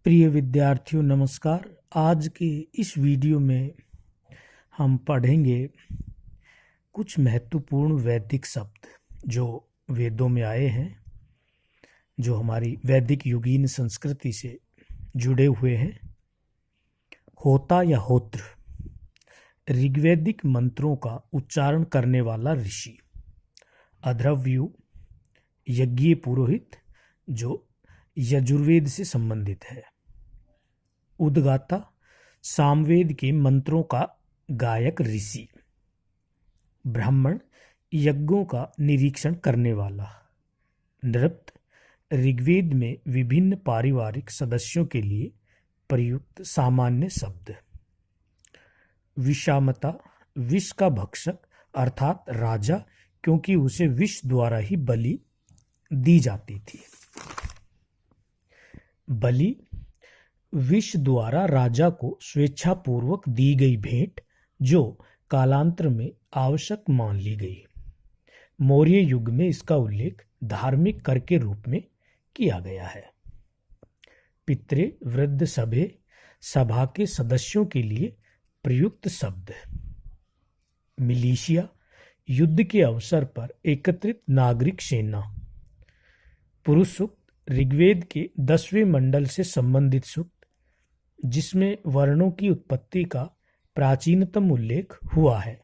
प्रिय विद्यार्थियों नमस्कार। आज के इस वीडियो में हम पढ़ेंगे कुछ महत्वपूर्ण वैदिक शब्द जो वेदों में आए हैं, जो हमारी वैदिक युगीन संस्कृति से जुड़े हुए हैं। होता या होत्र ऋग्वैदिक मंत्रों का उच्चारण करने वाला ऋषि। अध्वर्यु यज्ञीय पुरोहित जो यजुर्वेद से संबंधित है। उद्गाता सामवेद के मंत्रों का गायक ऋषि। ब्राह्मण यज्ञों का निरीक्षण करने वाला। नृप ऋग्वेद में विभिन्न पारिवारिक सदस्यों के लिए प्रयुक्त सामान्य शब्द। विषामता विष का भक्षक अर्थात राजा, क्योंकि उसे विष द्वारा ही बलि दी जाती थी। बलि विष द्वारा राजा को स्वेच्छापूर्वक दी गई भेंट, जो कालांतर में आवश्यक मान ली गई। मौर्य युग में इसका उल्लेख धार्मिक कर के रूप में किया गया है। पितृ वृद्ध सभा के सदस्यों के लिए प्रयुक्त शब्द। मिलिशिया युद्ध के अवसर पर एकत्रित नागरिक सेना। पुरुष सूक्त ऋग्वेद के 10वें मंडल से संबंधित सूक्त, जिसमें वर्णों की उत्पत्ति का प्राचीनतम उल्लेख हुआ है।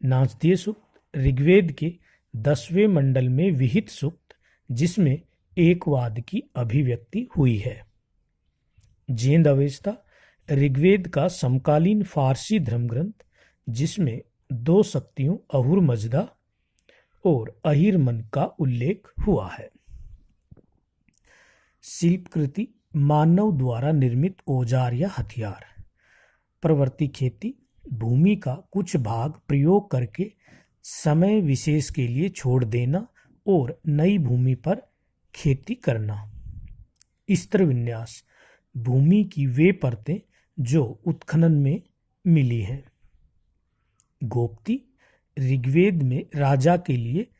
नाचधीय सूक्त ऋग्वेद के 10वें मंडल में विहित सूक्त, जिसमें एकवाद की अभिव्यक्ति हुई है। जेंद अवेस्ता ऋग्वेद का समकालीन फारसी धर्मग्रंथ, जिसमें दो शक्तियों अहुर मजदा और अहिरमन का उल्लेख हुआ है। शिल्पकृति मानव द्वारा निर्मित औजार या हथियार। प्रवृत्ति खेती भूमि का कुछ भाग प्रयोग करके समय विशेष के लिए छोड़ देना और नई भूमि पर खेती करना। स्तर विन्यास भूमि की वे परतें जो उत्खनन में मिली हैं। गोप्ती ऋग्वेद में राजा के लिए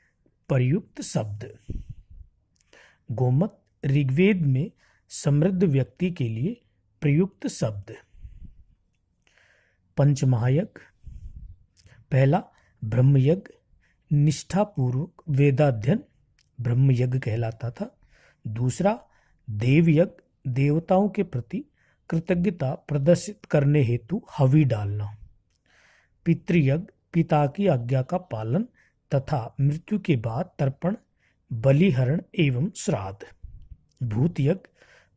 प्रयुक्त शब्द। गोमत ऋग्वेद में समृद्ध व्यक्ति के लिए प्रयुक्त शब्द। पंचमहायज्ञ। पहला ब्रह्मयज्ञ, निष्ठापूर्वक वेदाध्ययन ब्रह्मयज्ञ कहलाता था। दूसरा देवयज्ञ, देवताओं के प्रति कृतज्ञता प्रदर्शित करने हेतु हवि डालना। पितृयज्ञ, पिता की आज्ञा का पालन तथा मृत्यु के बाद तर्पण, बलिहरण एवं श्राद्ध। भूतयज्ञ,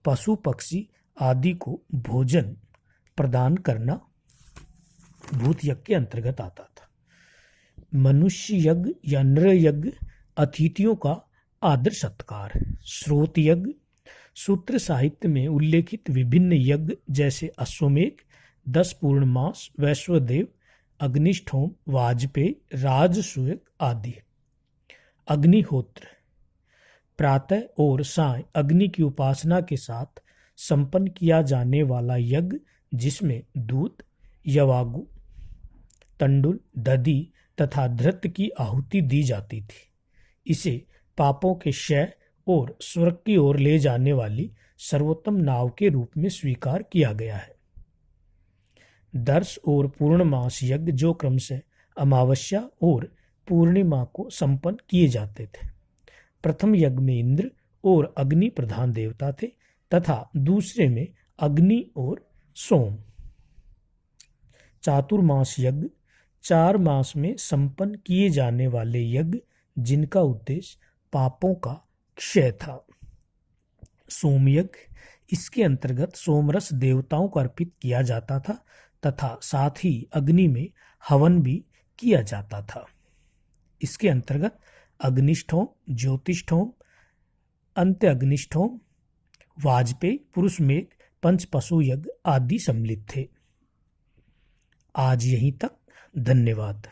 पशु पक्षी आदि को भोजन प्रदान करना भूतयज्ञ के अंतर्गत आता था। मनुष्य यज्ञ या नृयज्ञ, अतिथियों का आदर सत्कार। श्रोत यज्ञ, सूत्र साहित्य में उल्लेखित विभिन्न यज्ञ जैसे अश्वमेघ, 10 पूर्णमास, वैश्वदेव, अग्निष्ठोम, वाजपेय, राजसूय आदि। अग्निहोत्र, प्रातः और साय अग्नि की उपासना के साथ संपन्न किया जाने वाला यज्ञ, जिसमें दूध, यवागु, तंडुल, दधी तथा धृत की आहुति दी जाती थी। इसे पापों के क्षय और स्वर्ग की ओर ले जाने वाली सर्वोत्तम नाव के रूप में स्वीकार किया गया है। दर्श और पूर्णमास यज्ञ, जो क्रमशः अमावस्या और पूर्णिमा को संपन्न किए जाते थे। प्रथम यज्ञ में इंद्र और अग्नि प्रधान देवता थे तथा दूसरे में अग्नि और सोम। चातुर्मास यज्ञ, 4 मास में संपन्न किए जाने वाले यज्ञ, जिनका उद्देश्य पापों का क्षय था। सोमयज्ञ, इसके अंतर्गत सोमरस देवताओं को अर्पित किया जाता था तथा साथ ही अग्नि में हवन भी किया जाता था। इसके अंतर्गत अग्निष्ठोम, ज्योतिष्ठोम, अंत्य अग्निष्ठोम, वाजपेय, पुरुष मेघ, पंच पशु यज्ञ आदि सम्मिलित थे। आज यहीं तक। धन्यवाद।